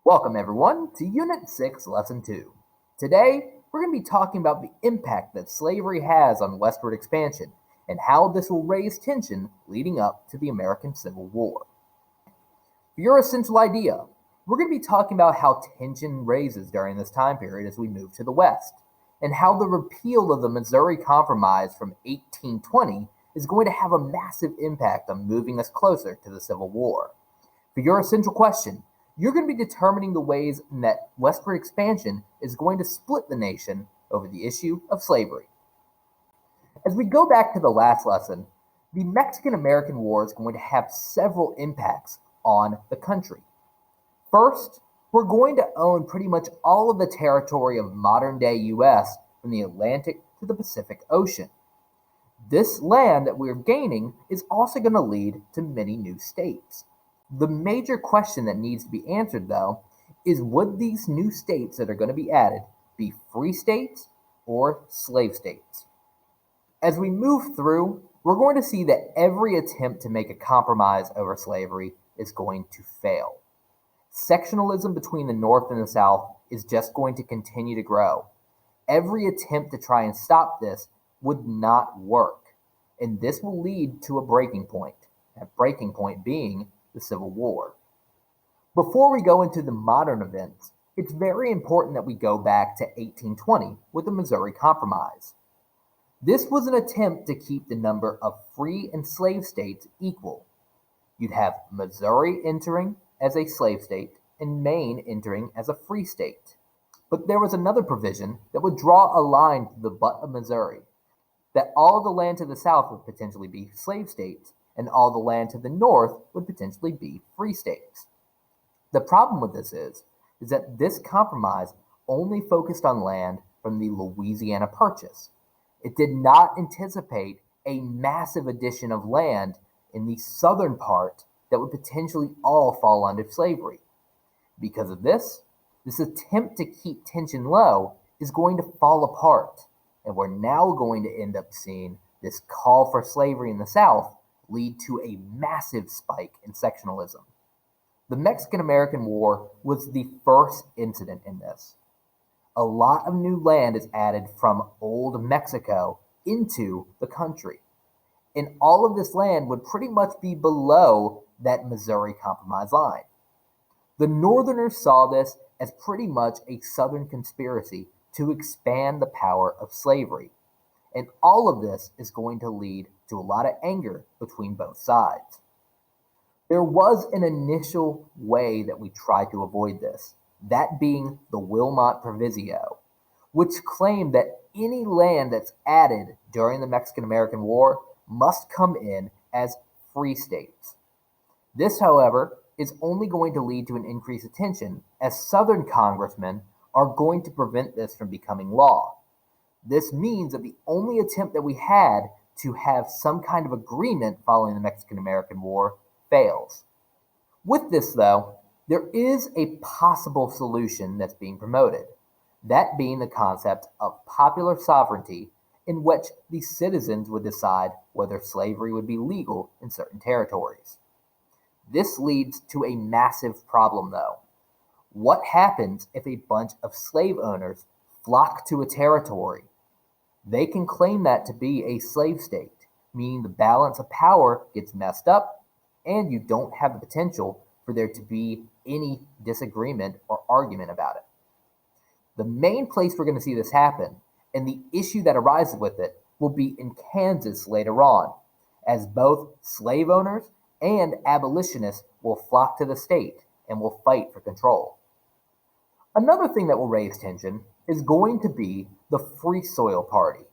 Welcome everyone to Unit 6, Lesson 2. Today, we're going to be talking about the impact that slavery has on westward expansion and how this will raise tension leading up to the American Civil War. For your essential idea, we're going to be talking about how tension raises during this time period as we move to the West, and how the repeal of the Missouri Compromise from 1820 is going to have a massive impact on moving us closer to the Civil War. For your essential question, you're going to be determining the ways that westward expansion is going to split the nation over the issue of slavery. As we go back to the last lesson, the Mexican-American War is going to have several impacts on the country. First, we're going to own pretty much all of the territory of modern-day U.S. from the Atlantic to the Pacific Ocean. This land that we're gaining is also going to lead to many new states. The major question that needs to be answered, though, is would these new states that are going to be added be free states or slave states? As we move through, we're going to see that every attempt to make a compromise over slavery is going to fail. Sectionalism between the North and the South is just going to continue to grow. Every attempt to try and stop this would not work, and this will lead to a breaking point, that breaking point being the Civil War. Before we go into the modern events, it's very important that we go back to 1820 with the Missouri Compromise. This was an attempt to keep the number of free and slave states equal. You'd have Missouri entering as a slave state and Maine entering as a free state. But there was another provision that would draw a line to the butt of Missouri, that all of the land to the south would potentially be slave states, and all the land to the north would potentially be free states. The problem with this is that this compromise only focused on land from the Louisiana Purchase. It did not anticipate a massive addition of land in the southern part that would potentially all fall under slavery. Because of this attempt to keep tension low is going to fall apart, and we're now going to end up seeing this call for slavery in the South lead to a massive spike in sectionalism. The Mexican-American War was the first incident in this. A lot of new land is added from old Mexico into the country, and all of this land would pretty much be below that Missouri Compromise line. The Northerners saw this as pretty much a Southern conspiracy to expand the power of slavery, and all of this is going to lead to a lot of anger between both sides. There was an initial way that we tried to avoid this, that being the Wilmot Proviso, which claimed that any land that's added during the Mexican-American War must come in as free states. This, however, is only going to lead to an increase of tension, as Southern congressmen are going to prevent this from becoming law. This means that the only attempt that we had to have some kind of agreement following the Mexican-American War fails. With this, though, there is a possible solution that's being promoted, that being the concept of popular sovereignty, in which the citizens would decide whether slavery would be legal in certain territories. This leads to a massive problem, though. What happens if a bunch of slave owners flock to a territory? They can claim that to be a slave state, meaning the balance of power gets messed up, and you don't have the potential for there to be any disagreement or argument about it. The main place we're going to see this happen, and the issue that arises with it, will be in Kansas later on, as both slave owners and abolitionists will flock to the state and will fight for control. Another thing that will raise tension is going to be the Free Soil Party,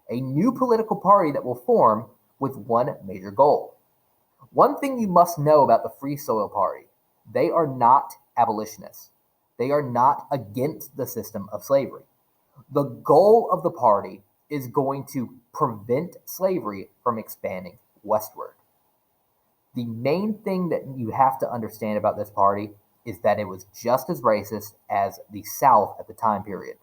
a new political party that will form with one major goal. One thing you must know about the Free Soil Party, they are not abolitionists. They are not against the system of slavery. The goal of the party is going to prevent slavery from expanding westward. The main thing that you have to understand about this party is that it was just as racist as the South at the time period.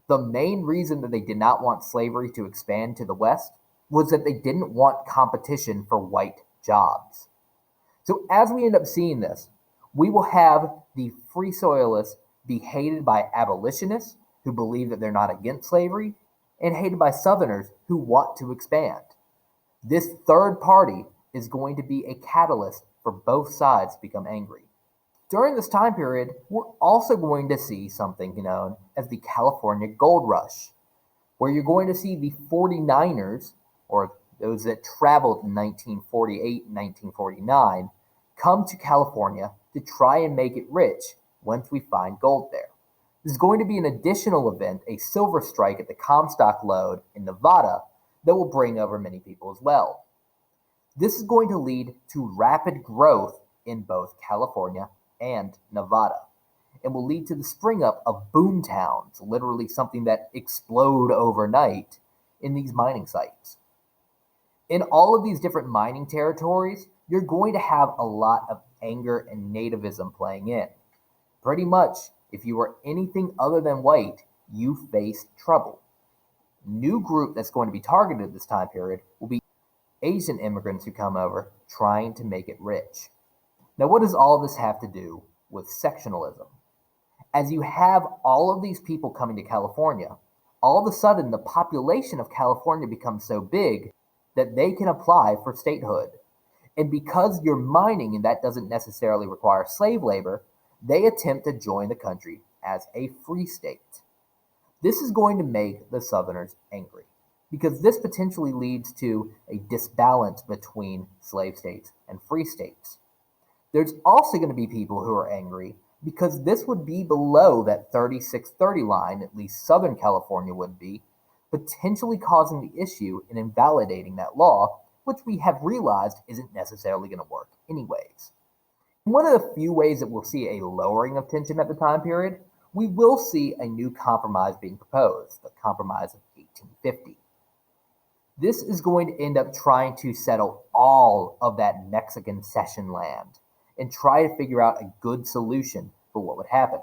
The main reason that they did not want slavery to expand to the West was that they didn't want competition for white jobs. So as we end up seeing this, We will have the free soilists be hated by abolitionists who believe that they're not against slavery, and hated by Southerners who want to expand. This third party is going to be a catalyst for both sides to become angry. During this time period, we're also going to see something known as the California Gold Rush, where you're going to see the 49ers, or those that traveled in 1948 and 1949, come to California to try and make it rich once we find gold there. There's going to be an additional event, a silver strike at the Comstock lode in Nevada, that will bring over many people as well. This is going to lead to rapid growth in both California and Nevada, and will lead to the spring up of boom towns, literally something that explode overnight in these mining sites. In all of these different mining territories, you're going to have a lot of anger and nativism playing in. Pretty much, if you are anything other than white, you face trouble. New group that's going to be targeted this time period will be Asian immigrants who come over trying to make it rich. Now, what does all this have to do with sectionalism? As you have all of these people coming to California, all of a sudden the population of California becomes so big that they can apply for statehood. And because you're mining and that doesn't necessarily require slave labor, they attempt to join the country as a free state. This is going to make the Southerners angry, because this potentially leads to a disbalance between slave states and free states. There's also going to be people who are angry because this would be below that 3630 line, at least Southern California would be, potentially causing the issue and invalidating that law, which we have realized isn't necessarily going to work anyways. One of the few ways that we'll see a lowering of tension at the time period, we will see a new compromise being proposed, the Compromise of 1850. This is going to end up trying to settle all of that Mexican cession land and try to figure out a good solution for what would happen.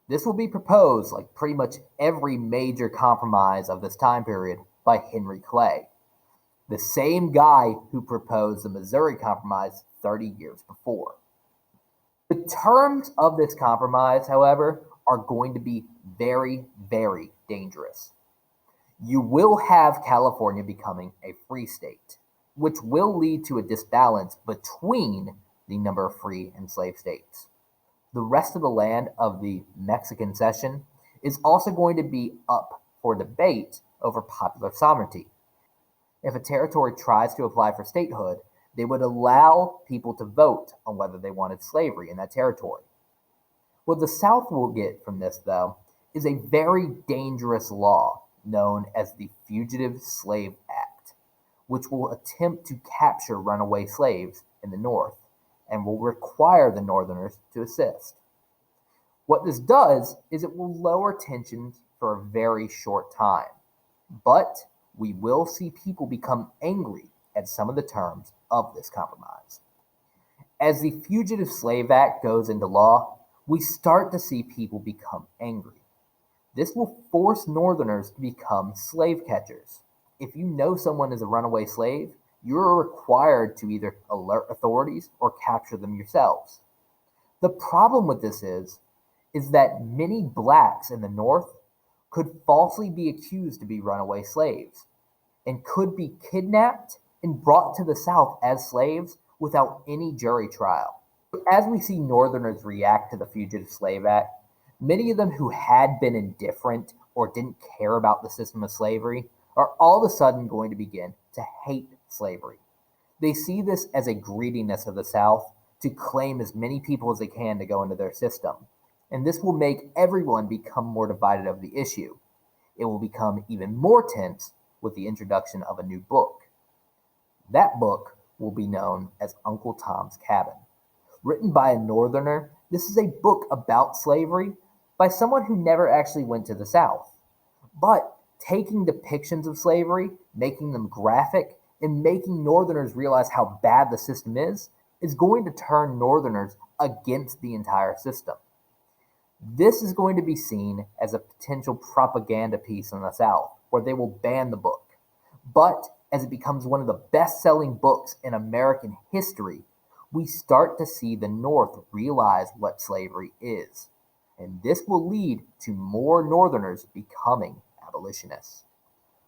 This will be proposed, like pretty much every major compromise of this time period, by Henry Clay, the same guy who proposed the Missouri Compromise 30 years before. The terms of this compromise, however, are going to be very, very dangerous. You will have California becoming a free state, which will lead to a disbalance between the number of free and slave states. The rest of the land of the Mexican cession is also going to be up for debate over popular sovereignty. If a territory tries to apply for statehood, they would allow people to vote on whether they wanted slavery in that territory. What the South will get from this, though, is a very dangerous law known as the Fugitive Slave Act, which will attempt to capture runaway slaves in the North and will require the Northerners to assist. What this does is it will lower tensions for a very short time, but we will see people become angry at some of the terms of this compromise. As the Fugitive Slave Act goes into law, we start to see people become angry. This will force Northerners to become slave catchers. If you know someone is a runaway slave, you are required to either alert authorities or capture them yourselves. The problem with this is that many blacks in the North could falsely be accused to be runaway slaves and could be kidnapped and brought to the South as slaves without any jury trial. As we see Northerners react to the Fugitive Slave Act, many of them who had been indifferent or didn't care about the system of slavery are all of a sudden going to begin to hate slavery. They see this as a greediness of the South to claim as many people as they can to go into their system. And this will make everyone become more divided over the issue. It will become even more tense with the introduction of a new book. That book will be known as Uncle Tom's Cabin. Written by a Northerner, this is a book about slavery by someone who never actually went to the South, but taking depictions of slavery, making them graphic, and making Northerners realize how bad the system is going to turn Northerners against the entire system. This is going to be seen as a potential propaganda piece in the South, where they will ban the book. But as it becomes one of the best-selling books in American history, we start to see the North realize what slavery is, and this will lead to more Northerners becoming abolitionists.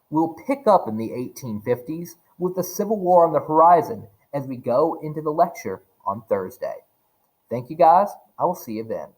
We'll pick up in the 1850s with the Civil War on the horizon as we go into the lecture on Thursday. Thank you guys. I will see you then.